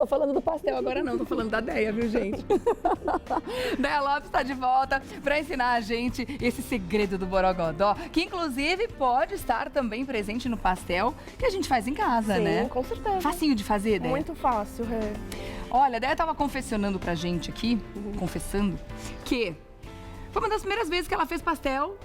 Tô falando do pastel agora não, tô falando da Deia, viu, gente? Deia Lopes tá de volta pra ensinar a gente esse segredo do borogodó, que inclusive pode estar também presente no pastel que a gente faz em casa, Sim, né? com certeza. Facinho de fazer, Deia? Muito fácil, Rê. Olha, a Deia tava confessionando pra gente aqui, confessando, que foi uma das primeiras vezes que ela fez pastel,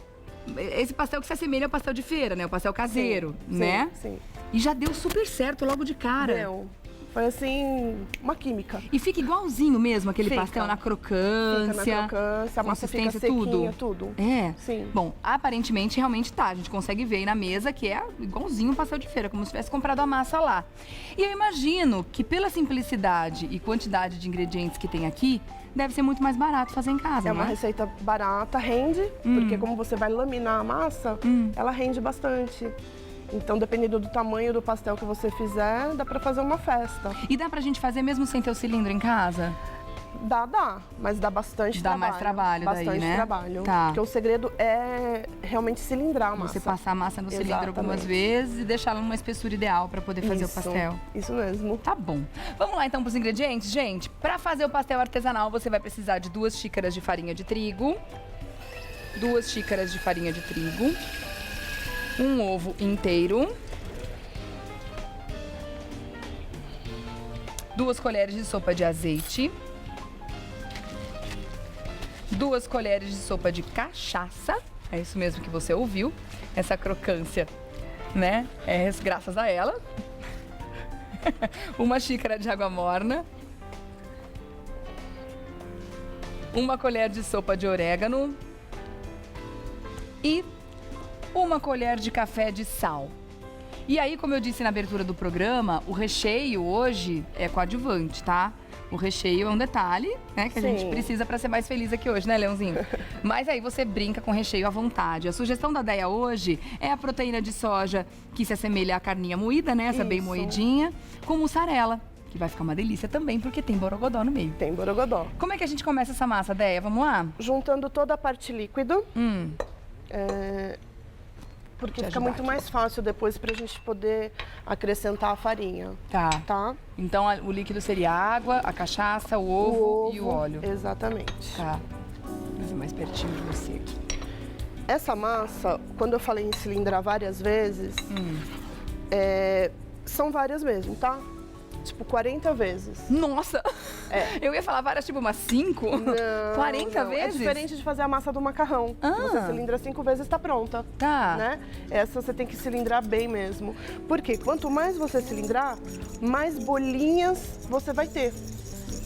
esse pastel que se assemelha ao pastel de feira, né? O pastel caseiro, Sim, né? Sim. E já deu super certo logo de cara. Deu. Foi assim, uma química. E fica igualzinho mesmo aquele Fica. pastel na crocância. Fica na crocância, a massa fica consistência, sequinha, tudo. É? Sim. Bom, aparentemente realmente tá. A gente consegue ver aí na mesa que é igualzinho um pastel de feira, como se tivesse comprado a massa lá. E eu imagino que pela simplicidade e quantidade de ingredientes que tem aqui, deve ser muito mais barato fazer em casa, É não uma é? receita barata, rende, porque como você vai laminar a massa, ela rende bastante. Então, dependendo do tamanho do pastel que você fizer, dá pra fazer uma festa. E dá pra gente fazer mesmo sem ter o cilindro em casa? Dá, mas dá bastante Dá trabalho. mais trabalho daí, bastante né? trabalho. Tá. Porque o segredo é realmente cilindrar a massa. Você passar a massa no cilindro algumas Exatamente. vezes e deixá-la numa espessura ideal pra poder fazer o pastel. Isso mesmo. Tá bom. Vamos lá então para os ingredientes, gente. Para fazer o pastel artesanal, você vai precisar de 2 xícaras de farinha de trigo, 2 xícaras de farinha de trigo, um ovo inteiro, 2 colheres de sopa de azeite, 2 colheres de sopa de cachaça, é isso mesmo que você ouviu, essa crocância, né? É graças a ela. 1 xícara de água morna, 1 colher de sopa de orégano e 1 colher de café de sal. E aí, como eu disse na abertura do programa, o recheio hoje é coadjuvante, tá? O recheio é um detalhe, né, que a gente precisa para ser mais feliz aqui hoje, né, Leãozinho? Mas aí você brinca com recheio à vontade. A sugestão da Deia hoje é a proteína de soja que se assemelha à carninha moída, né, essa bem moidinha, com mussarela, que vai ficar uma delícia também, porque tem borogodó no meio. Tem borogodó. Como é que a gente começa essa massa, Deia? Vamos lá? Juntando toda a parte líquida. Porque Te fica ajudar muito aqui. mais fácil depois pra gente poder acrescentar a farinha, tá? Então o líquido seria a água, a cachaça, o ovo e o óleo. Exatamente. Tá. Vou fazer mais pertinho de você aqui. Essa massa, quando eu falei em cilindrar várias vezes, são várias mesmo, tá? Tipo, 40 vezes. Nossa! Eu ia falar várias, tipo umas 5? Não, 40 não. vezes? É diferente de fazer a massa do macarrão. Você cilindra 5 vezes, tá pronta. Tá. Né? Essa você tem que cilindrar bem mesmo. Porque quanto mais você cilindrar, mais bolinhas você vai ter.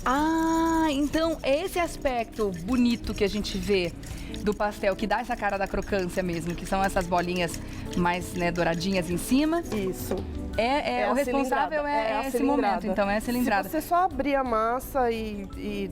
Ah, então esse aspecto bonito que a gente vê do pastel, que dá essa cara da crocância mesmo, que são essas bolinhas mais, né, douradinhas em cima. Isso. O responsável é esse momento, então é a cilindrada. Se você só abrir a massa e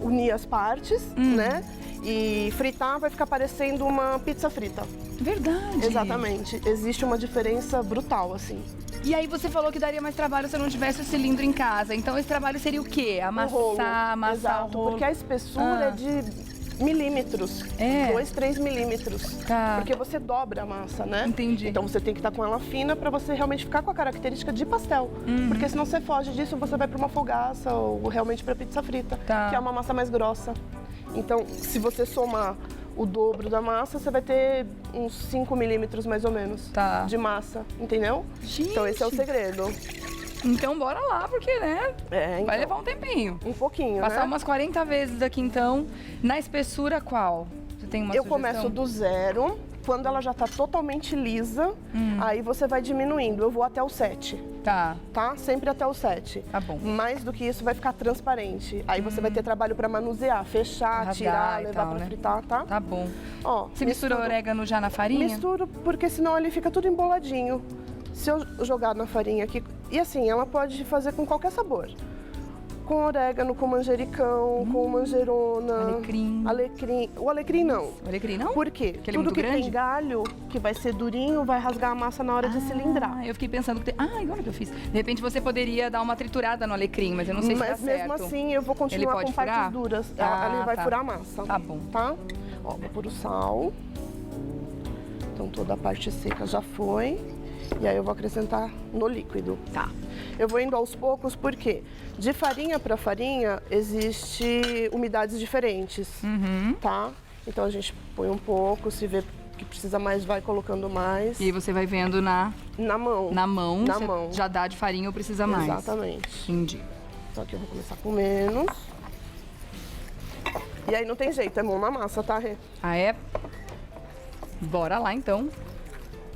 unir as partes, né? E fritar, vai ficar parecendo uma pizza frita. Verdade. Exatamente. Existe uma diferença brutal, assim. E aí você falou que daria mais trabalho se eu não tivesse o cilindro em casa. Então esse trabalho seria o quê? Amassar Exato, o rolo. porque a espessura é de milímetros. 2, 3 milímetros. Tá. Porque você dobra a massa, né? Entendi. Então você tem que estar com ela fina para você realmente ficar com a característica de pastel. Porque senão você foge disso, você vai para uma fogaça ou realmente para pizza frita, que é uma massa mais grossa. Então, se você somar o dobro da massa, você vai ter uns 5 milímetros mais ou menos de massa, entendeu? Gente. Então esse é o segredo. Então bora lá, porque, né, então, vai levar um tempinho. Um pouquinho, Passar né? umas 40 vezes aqui, então. Na espessura, qual? Você tem uma Eu sugestão? começo do zero. Quando ela já tá totalmente lisa, aí você vai diminuindo. Eu vou até o 7. Tá. Tá? Sempre até o 7. Tá bom. Mais do que isso vai ficar transparente. Aí você vai ter trabalho pra manusear, fechar, Rasgar tirar, e levar tal, pra né? fritar, tá? Tá bom. Ó, Você mistura o orégano já na farinha? Misturo, porque senão ele fica tudo emboladinho. Se eu jogar na farinha aqui... E assim, ela pode fazer com qualquer sabor. Com orégano, com manjericão, com manjerona... Alecrim. O alecrim não. O alecrim não? Por quê? Porque ele é Tudo muito que grande? tem galho, que vai ser durinho, vai rasgar a massa na hora de cilindrar. Eu fiquei pensando que agora que eu fiz. De repente você poderia dar uma triturada no alecrim, mas eu não sei se dá certo. Mas mesmo assim eu vou continuar Ele pode com partes furar? duras. Ele vai furar a massa. Tá bom. Tá? Ó, vou pôr o sal. Então toda a parte seca já foi. E aí eu vou acrescentar no líquido. Tá. Eu vou indo aos poucos porque de farinha para farinha existe umidades diferentes, tá? Então a gente põe um pouco, se vê que precisa mais, vai colocando mais. E aí você vai vendo na mão. Na mão, Na mão. já dá de farinha ou precisa mais. Exatamente. Entendi. Então aqui eu vou começar com menos. E aí não tem jeito, é mão na massa, tá, Rê? Ah, é? Bora lá, então.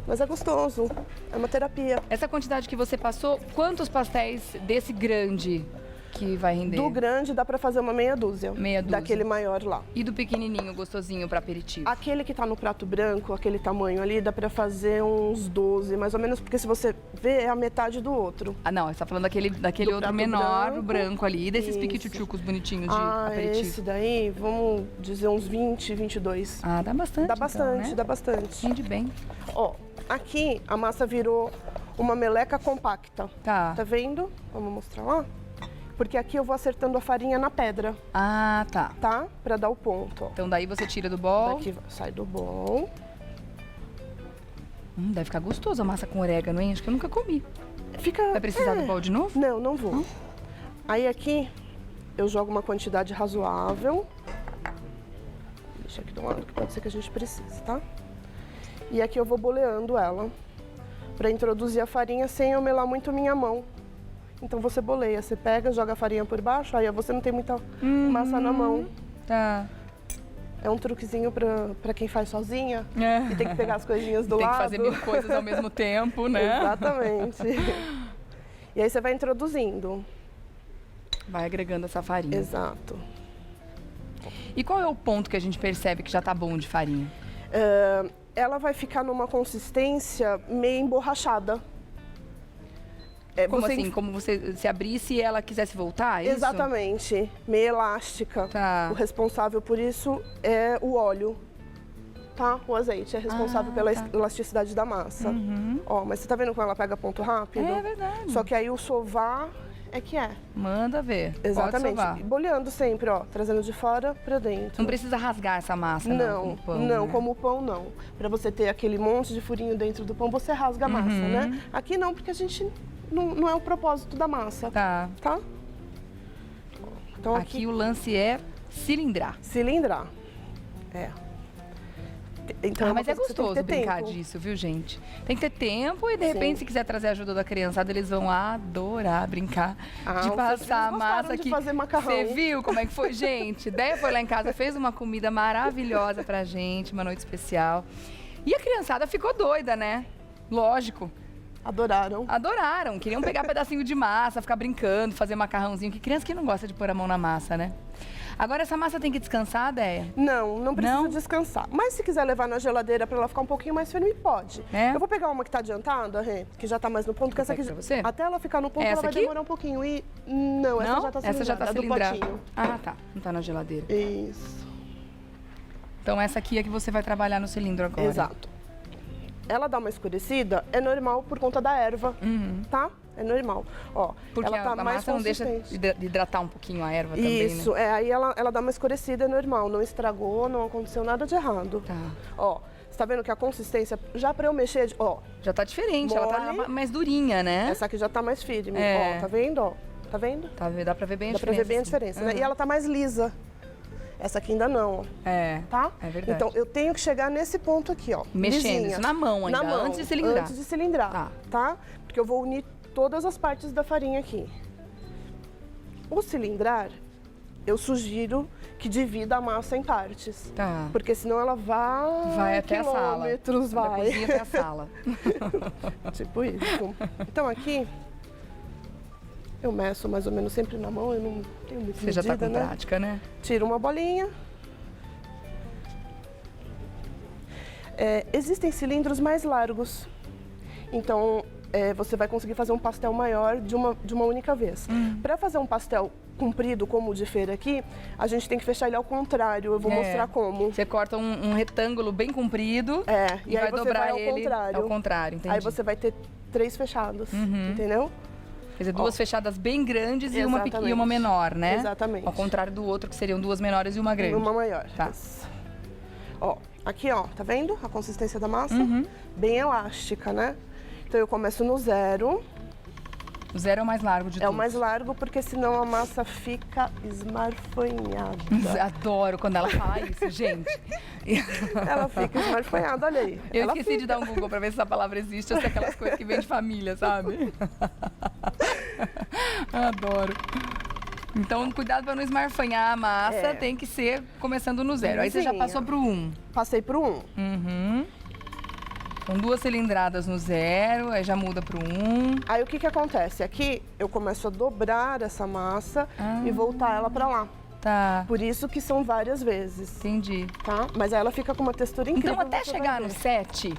Mas é gostoso, é uma terapia. Essa quantidade que você passou, quantos pastéis desse grande que vai render? Do grande dá pra fazer uma meia dúzia. Meia dúzia. Daquele maior lá. E do pequenininho, gostosinho, para aperitivo? Aquele que tá no prato branco, aquele tamanho ali, dá pra fazer uns 12, mais ou menos, porque se você vê, é a metade do outro. Ah, não, você tá falando daquele Do outro prato menor, branco ali. E desses Isso. piquituchucos bonitinhos de aperitivo? Esse daí, vamos dizer uns 20, 22. Ah, dá bastante. Dá bastante, então, né? dá bastante. Rende bem. Ó, aqui a massa virou uma meleca compacta. Tá. Tá vendo? Vamos mostrar lá? Porque aqui eu vou acertando a farinha na pedra, Ah, tá. tá? Pra dar o ponto, ó. Então daí você tira do bol. Daqui sai do bol. Deve ficar gostoso a massa com orégano, hein? Acho que eu nunca comi. Fica... Vai precisar do bol de novo? Não, não vou. Aí aqui eu jogo uma quantidade razoável. Deixa aqui do lado, que pode ser que a gente precise, tá? E aqui eu vou boleando ela pra introduzir a farinha sem eu melar muito minha mão. Então você boleia, você pega, joga a farinha por baixo, aí você não tem muita massa na mão. Tá. É um truquezinho pra quem faz sozinha É. e tem que pegar as coisinhas do Tem lado. que fazer mil coisas ao mesmo tempo, né? Exatamente. E aí você vai introduzindo. Vai agregando essa farinha. Exato. E qual é o ponto que a gente percebe que já tá bom de farinha? Ela vai ficar numa consistência meio emborrachada. Como assim? Como se abrisse e ela quisesse voltar? É isso? Exatamente, meio elástica. Tá. O responsável por isso é o óleo, tá? O azeite é responsável pela elasticidade da massa. Ó, mas você tá vendo como ela pega ponto rápido? É verdade. Só que aí o sovar é que é. Manda ver. Exatamente. Pode sovar. Boleando sempre, ó, trazendo de fora pra dentro. Não precisa rasgar essa massa, não, como pão, não, né? como o pão não. Pra você ter aquele monte de furinho dentro do pão, você rasga a massa, né? Aqui não, porque a gente não é o propósito da massa. Tá. Tá? Então Aqui o lance é cilindrar. cilindrar. É. Então, Mas é uma coisa que você tem que gostoso ter brincar tempo. disso, viu, gente? Tem que ter tempo e, de repente, se quiser trazer a ajuda da criançada, eles vão adorar brincar de os passar a filhos massa gostaram de aqui. fazer macarrão. Você viu como é que foi? Gente, Déia foi lá em casa, fez uma comida maravilhosa pra gente, uma noite especial. E a criançada ficou doida, né? Lógico. Adoraram. Adoraram, queriam pegar pedacinho de massa, ficar brincando, fazer macarrãozinho. Que criança que não gosta de pôr a mão na massa, né? Agora, essa massa tem que descansar, Déia? Não precisa Não? descansar. Mas se quiser levar na geladeira pra ela ficar um pouquinho mais firme, pode. É? Eu vou pegar uma que tá adiantada, Rê, que já tá mais no ponto, que essa aqui, Pra você? até ela ficar no ponto, Essa ela vai aqui? demorar um pouquinho. E não, essa já tá cilindrada, Essa já tá é do cilindrada. potinho. Ah, tá. Não tá na geladeira. Isso. Então, essa aqui é que você vai trabalhar no cilindro agora. Exato. Ela dá uma escurecida, é normal por conta da erva, tá? É normal. Ó, Porque ela tá a mais massa não deixa consistente. de hidratar um pouquinho a erva também, Isso, né? aí ela dá uma escurecida, é normal. Não estragou, não aconteceu nada de errado. Tá. Ó, você tá vendo que a consistência, já pra eu mexer, ó, Já tá diferente, ela tá Mole. mais durinha, né? essa aqui já tá mais firme. É. Ó, tá vendo, ó? Tá vendo? Tá, dá pra ver bem a Dá pra diferença. ver bem a assim. diferença, né? E ela tá mais lisa. Essa aqui ainda não, ó. É, Tá? é verdade. Então, eu tenho que chegar nesse ponto aqui, ó. Mexendo, lisinha. isso na mão ainda, Na mão, antes de cilindrar. Antes de cilindrar, Tá. tá? Porque eu vou unir todas as partes da farinha aqui. O cilindrar, eu sugiro que divida a massa em partes. Tá. Porque senão ela Vai até a sala. quilômetros, Da vai. cozinha até a sala. Tipo isso. Então aqui, eu meço mais ou menos sempre na mão, eu não tenho muito Você já tá com né? prática, né? Tiro uma bolinha. Existem cilindros mais largos. Então, você vai conseguir fazer um pastel maior de uma única vez. Para fazer um pastel comprido como o de feira aqui, a gente tem que fechar ele ao contrário. Eu vou mostrar como. Você corta um retângulo bem comprido E aí vai você dobrar vai ao ele contrário. ao contrário, entendi. Aí você vai ter 3 fechados, entendeu? Quer dizer, duas fechadas bem grandes e uma Exatamente. menor, né? Exatamente. Ao contrário do outro, que seriam duas menores e uma grande. Uma maior. Tá. Isso. Ó, aqui, ó, tá vendo a consistência da massa? Bem elástica, né? Então eu começo no 0. O 0 é o mais largo de todos. É o mais largo, porque senão a massa fica esmarfanhada. Adoro quando ela fala isso, gente. Ela fica esmarfanhada, olha aí. Eu esqueci de dar um Google pra ver se essa palavra existe, ou se é aquelas coisas que vem de família, sabe? Adoro. Então, cuidado para não esmarfanhar a massa, tem que ser começando no 0. Aí você já passou pro 1. Passei pro 1. Uhum. São 2 cilindradas no 0, aí já muda pro 1. Aí o que acontece? Aqui eu começo a dobrar essa massa e voltar ela pra lá. Tá. Por isso que são várias vezes. Entendi. Tá? Mas aí ela fica com uma textura incrível. Então até chegar no 7,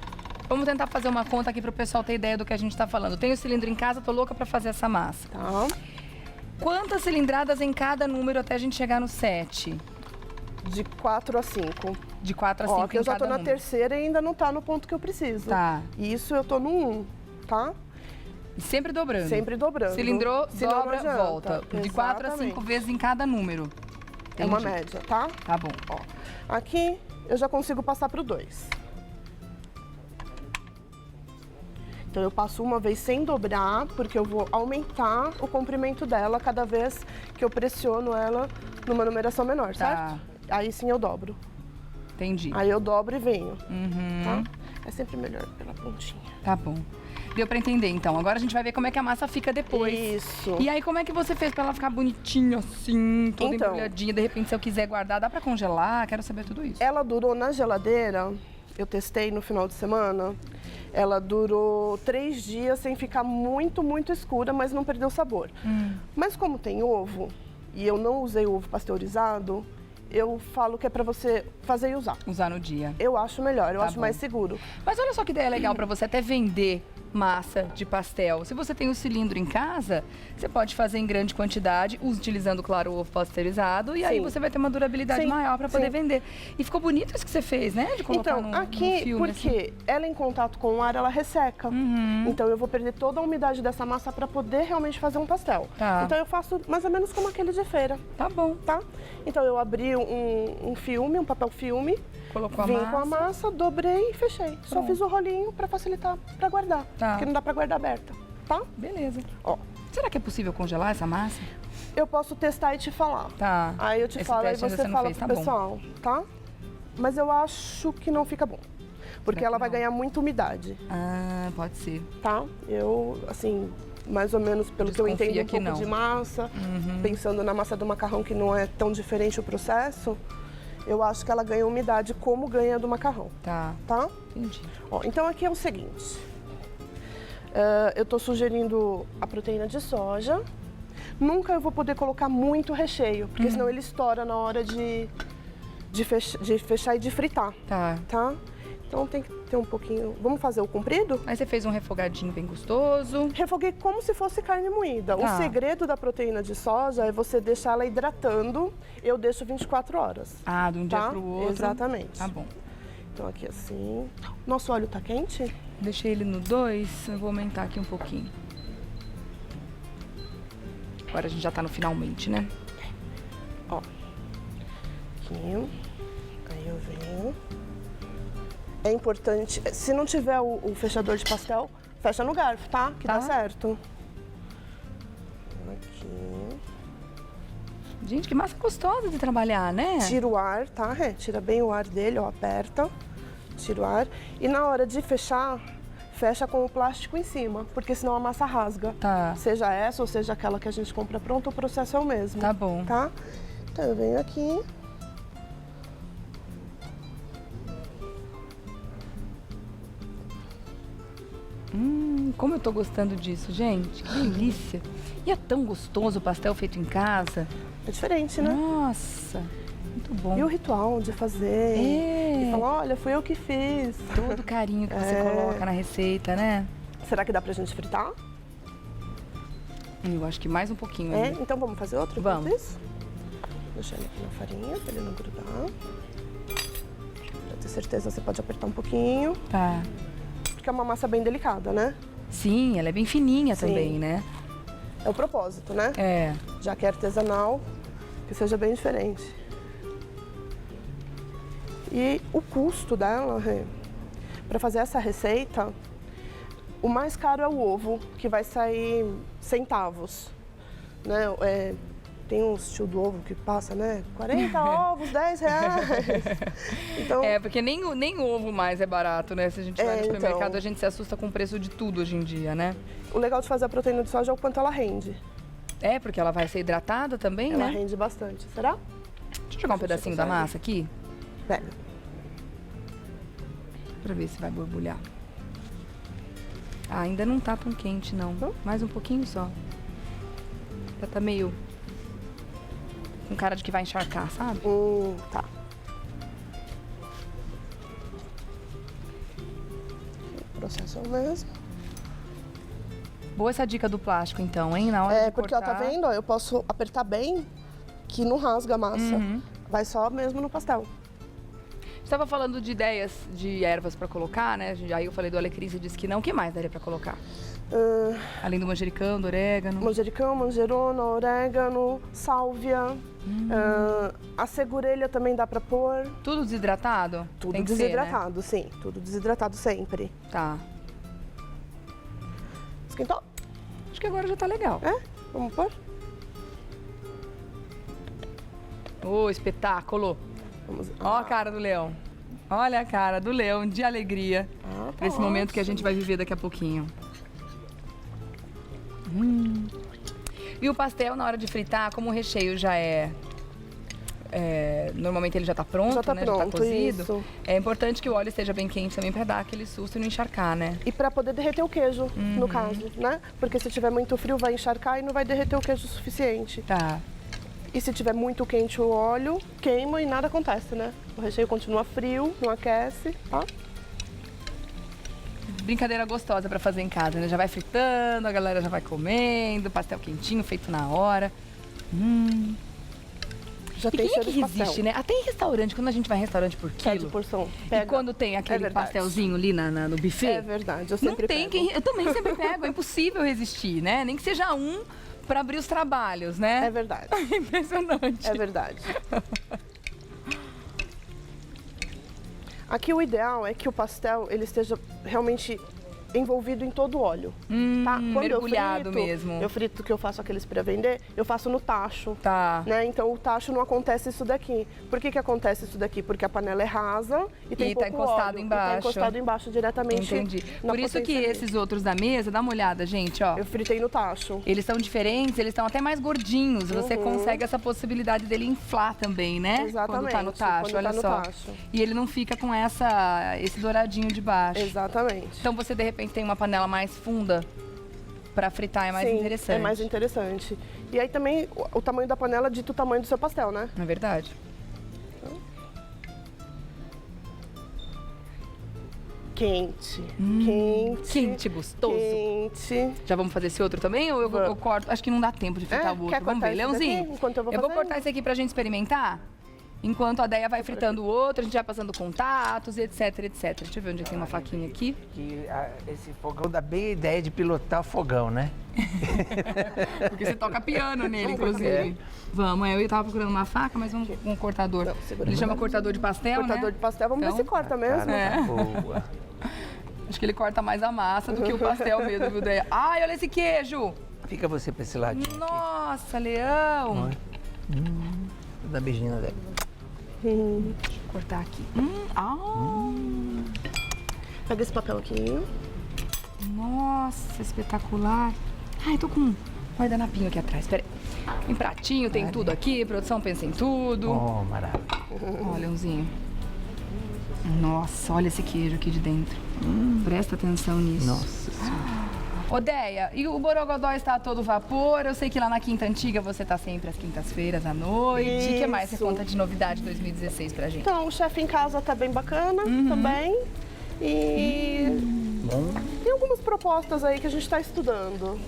vamos tentar fazer uma conta aqui pro pessoal ter ideia do que a gente tá falando. Eu tenho o cilindro em casa, tô louca pra fazer essa massa. Tá. Quantas cilindradas em cada número até a gente chegar no 7? De 4 a 5. De 4 a 5 em cada número. Eu já tô na terceira e ainda não tá no ponto que eu preciso. Tá. E isso eu tô no 1, tá? E sempre dobrando. Sempre dobrando. Cilindrou, dobra, volta. De 4 a 5 Exatamente. vezes em cada número. É uma média, tá? Tá bom. Ó, aqui eu já consigo passar pro 2. Então eu passo uma vez sem dobrar, porque eu vou aumentar o comprimento dela cada vez que eu pressiono ela numa numeração menor, certo? Aí sim eu dobro. Entendi. Aí eu dobro e venho, Uhum. tá? É sempre melhor pela pontinha. Tá bom. Deu pra entender, então. Agora a gente vai ver como é que a massa fica depois. Isso. E aí, como é que você fez pra ela ficar bonitinha assim, toda Então, embrulhadinha? De repente, se eu quiser guardar, dá pra congelar? Quero saber tudo isso. Ela durou na geladeira, eu testei no final de semana, ela durou 3 dias sem ficar muito, muito escura, mas não perdeu o sabor. Mas como tem ovo, e eu não usei ovo pasteurizado, eu falo que é pra você fazer e usar. Usar no dia. Eu acho melhor, eu acho bom. mais seguro. Mas olha só que ideia legal pra você até vender massa de pastel. Se você tem um cilindro em casa, você pode fazer em grande quantidade, utilizando, claro, o ovo pasteurizado, e aí você vai ter uma durabilidade maior para poder vender. E ficou bonito isso que você fez, né? De colocar então, no aqui, filme, porque assim. ela em contato com o ar, ela resseca. Então eu vou perder toda a umidade dessa massa para poder realmente fazer um pastel. Tá. Então eu faço mais ou menos como aquele de feira. Tá bom. Tá? Então eu abri um filme, um papel filme, Colocou a vim massa. com a massa, dobrei e fechei. Só fiz o rolinho para facilitar, para guardar. Tá. Porque não dá para guardar aberta, tá? Beleza. Ó, Será que é possível congelar essa massa? eu posso testar e te falar. Tá. Aí eu te Esse falo, aí teste ainda você não fala fez, pro tá bom. pessoal, tá? Mas eu acho que não fica bom. Porque Será ela que vai não? ganhar muita umidade, Ah, pode ser. tá? Eu, assim, mais ou menos pelo que eu Desconfia entendo um que pouco não. de massa, pensando na massa do macarrão que não é tão diferente o processo, eu acho que ela ganha umidade como ganha do macarrão, Tá. tá? Entendi. Ó, então aqui é o seguinte, eu tô sugerindo a proteína de soja. Nunca eu vou poder colocar muito recheio, porque senão ele estoura na hora de fechar e de fritar, Tá. tá? Então tem que ter um pouquinho... Vamos fazer o comprido? Aí você fez um refogadinho bem gostoso. Refoguei como se fosse carne moída. Tá. O segredo da proteína de soja é você deixar ela hidratando. Eu deixo 24 horas. Ah, de um dia Tá? pro outro. Exatamente. Tá bom. Então aqui assim. Nosso óleo tá quente? Deixei ele no 2, eu vou aumentar aqui um pouquinho. Agora a gente já tá no finalmente, né? Ó. Aqui. Aí eu venho. É importante, se não tiver o fechador de pastel, fecha no garfo, tá? Que Tá. dá certo. Aqui. Gente, que massa gostosa de trabalhar, né? Tira o ar, tá? Tira bem o ar dele, ó, aperta. Tira o ar. E na hora de fechar, fecha com o plástico em cima, porque senão a massa rasga. Tá. Seja essa ou seja aquela que a gente compra pronta, o processo é o mesmo. Tá bom. Tá? Então eu venho aqui. Como eu tô gostando disso, gente. Que delícia. E é tão gostoso o pastel feito em casa. É diferente, né? Nossa, muito bom. E o ritual de fazer. É. E falar, olha, fui eu que fiz. Todo o carinho que você coloca na receita, né? Será que dá pra gente fritar? Eu acho que mais um pouquinho É? ainda. Então vamos fazer outro? Vamos. Isso? Deixar ele aqui na farinha pra ele não grudar. Pra ter certeza, você pode apertar um pouquinho. Tá. Porque é uma massa bem delicada, né? Sim, ela é bem fininha Sim. também, né? É o propósito, né? É. Já que é artesanal, que seja bem diferente. E o custo dela, para fazer essa receita, O mais caro é o ovo, que vai sair centavos, né? Tem uns tio do ovo que passa, né? 40 ovos, 10 reais. Então, porque nem ovo mais é barato, né? Se a gente vai no supermercado, então, a gente se assusta com o preço de tudo hoje em dia, né? O legal de fazer a proteína de soja é o quanto ela rende. Porque ela vai ser hidratada também, ela né? Ela rende bastante. Será? Deixa eu jogar um pedacinho da massa aqui. Pega. Pra ver se vai borbulhar. Ainda não tá tão quente, não. Mais um pouquinho só. Já tá meio... com cara de que vai encharcar, sabe? Tá. Processo mesmo. Boa essa dica do plástico, então, hein? Na hora de porque, cortar... ó, tá vendo? Eu posso apertar bem, que não rasga a massa. Vai só mesmo no pastel. Você estava falando de ideias de ervas para colocar, né? Aí eu falei do alecrim, você disse que não. O que mais daria para colocar? Além do manjericão, do orégano? Manjericão, manjerona, orégano, sálvia. A segurelha também dá para pôr. Tudo desidratado? Tudo tem que desidratado, ser, né? sim. Tudo desidratado sempre. Tá. Esquentou? Acho que agora já tá legal. Vamos pôr? Espetáculo! Vamos... Ó a cara do leão. Olha a cara do leão de alegria para esse momento que a gente vai viver daqui a pouquinho. E o pastel, na hora de fritar, como o recheio já normalmente ele já tá pronto, já tá né? Pronto, já tá cozido. Isso. É importante que o óleo esteja bem quente também para dar aquele susto e não encharcar, né? E para poder derreter o queijo, no caso, né? Porque se tiver muito frio vai encharcar e não vai derreter o queijo o suficiente. Tá. E se tiver muito quente o óleo, queima e nada acontece, né? O recheio continua frio, não aquece, tá? Brincadeira gostosa para fazer em casa, né? Já vai fritando, a galera já vai comendo, pastel quentinho, feito na hora. Já e tem quem é cheiro que de pastel. resiste, né? Até em restaurante, quando a gente vai em restaurante por quilo. Pede porção. E quando tem aquele pastelzinho ali no buffet. É verdade, eu sempre pego. Eu também sempre pego, é impossível resistir, né? Nem que seja um para abrir os trabalhos, né? É verdade. Impressionante. É verdade. Aqui o ideal é que o pastel ele esteja realmente envolvido em todo o óleo, tá? Quando mergulhado eu frito, mesmo. Eu frito que eu faço aqueles para vender, eu faço no tacho. Tá. Né? Então o tacho não acontece isso daqui. Por que acontece isso daqui? Porque a panela é rasa e tem pouco encostado óleo. embaixo. E tá encostado embaixo diretamente. Entendi. Na Por isso que potência esses outros da mesa, dá uma olhada, gente, ó. Eu fritei no tacho. Eles são diferentes, eles estão até mais gordinhos. Você consegue essa possibilidade dele inflar também, né? Exatamente. Quando tá no tacho, olha só. E ele não fica com esse douradinho de baixo. Exatamente. Então você de repente tem uma panela mais funda para fritar, é mais interessante. É mais interessante. E aí também o tamanho da panela dita o tamanho do seu pastel, né? É verdade. Quente. Quente, gostoso. Quente. Já vamos fazer esse outro também? Ou eu corto? Acho que não dá tempo de fritar o outro. Vamos ver, Leãozinho? Enquanto eu vou cortar esse aqui pra gente experimentar. Enquanto a Deia vai fritando o outro, a gente vai passando contatos, etc, etc. Deixa eu ver onde tem uma faquinha aqui. Esse fogão dá bem a ideia de pilotar o fogão, né? Porque você toca piano nele, inclusive. Vamos, eu tava procurando uma faca, mas vamos com um cortador. Ele chama cortador de pastel, cortador de pastel, vamos ver se corta mesmo. Boa. Acho que ele corta mais a massa do que o pastel mesmo, viu, Deia? Ai, olha esse queijo! Fica você pra esse ladinho. Nossa, Leão! Vou dar beijinho na Deia. Deixa eu cortar aqui. Pega esse papel aqui. Nossa, espetacular. Ai, tô com um guardanapinho aqui atrás. Pera aí. Tem pratinho, tem tudo aqui. Produção pensa em tudo. Oh, maravilha. Ó, Leãozinho. Nossa, olha esse queijo aqui de dentro. Presta atenção nisso. Nossa Senhora. Ô, Deia, e o Borogodó está a todo vapor? Eu sei que lá na Quinta Antiga você tá sempre às quintas-feiras à noite. O que mais você conta de novidade 2016 pra gente? Então, o chefe em casa tá bem bacana também. E tem algumas propostas aí que a gente tá estudando.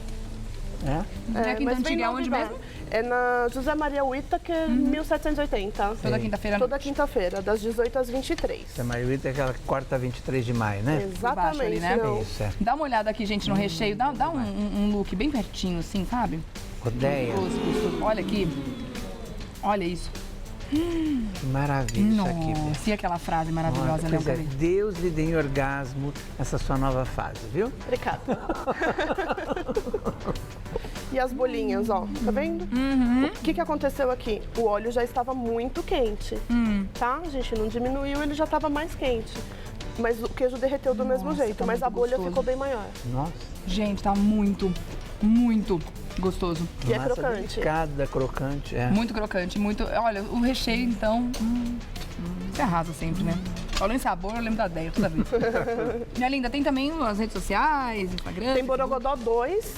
É a Quinta Antiga é onde mesmo? É na José Maria Whittaker, 1780. Toda quinta-feira? Toda quinta-feira, das 18 às 23. José Maria Whittaker é aquela que corta 23 de maio, né? Exatamente, ali, né? não. Isso, é. Dá uma olhada aqui, gente, no recheio. Dá um look bem pertinho, assim, sabe? Deia. Olha aqui. Olha isso. Que maravilha isso aqui. Nossa, e aquela frase maravilhosa, né? Pois é, Deus lhe dê em orgasmo essa sua nova fase, viu? Obrigada. E as bolinhas, ó, tá vendo? O que aconteceu aqui? O óleo já estava muito quente, tá? A gente não diminuiu, ele já estava mais quente. Mas o queijo derreteu do mesmo jeito, tá mas a bolha gostoso. ficou bem maior. Nossa. Gente, tá muito, muito gostoso. E é Massa crocante. delicada, crocante, é. Muito crocante, muito... Olha, o recheio, então... Você arrasa sempre, né? Falando em sabor, eu lembro da ideia toda vez. Minha linda, tem também as redes sociais, Instagram... Tem Borogodó 2,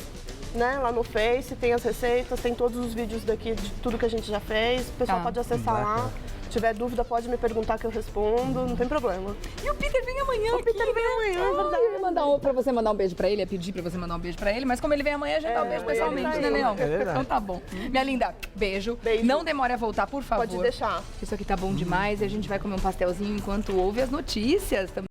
né, lá no Face, tem as receitas, tem todos os vídeos daqui de tudo que a gente já fez. O pessoal pode acessar lá. Se tiver dúvida, pode me perguntar que eu respondo, não tem problema. E o Peter vem amanhã. O Peter vem amanhã, é verdade. Eu ia mandar pra você mandar um beijo pra ele, ia pedir pra você mandar um beijo pra ele, mas como ele vem amanhã, a gente dá um beijo pessoalmente, né, Leão? É verdade. Então tá bom. Minha linda, beijo. Beijo. Não demore a voltar, por favor. Pode deixar. Isso aqui tá bom demais e a gente vai comer um pastelzinho enquanto ouve as notícias também.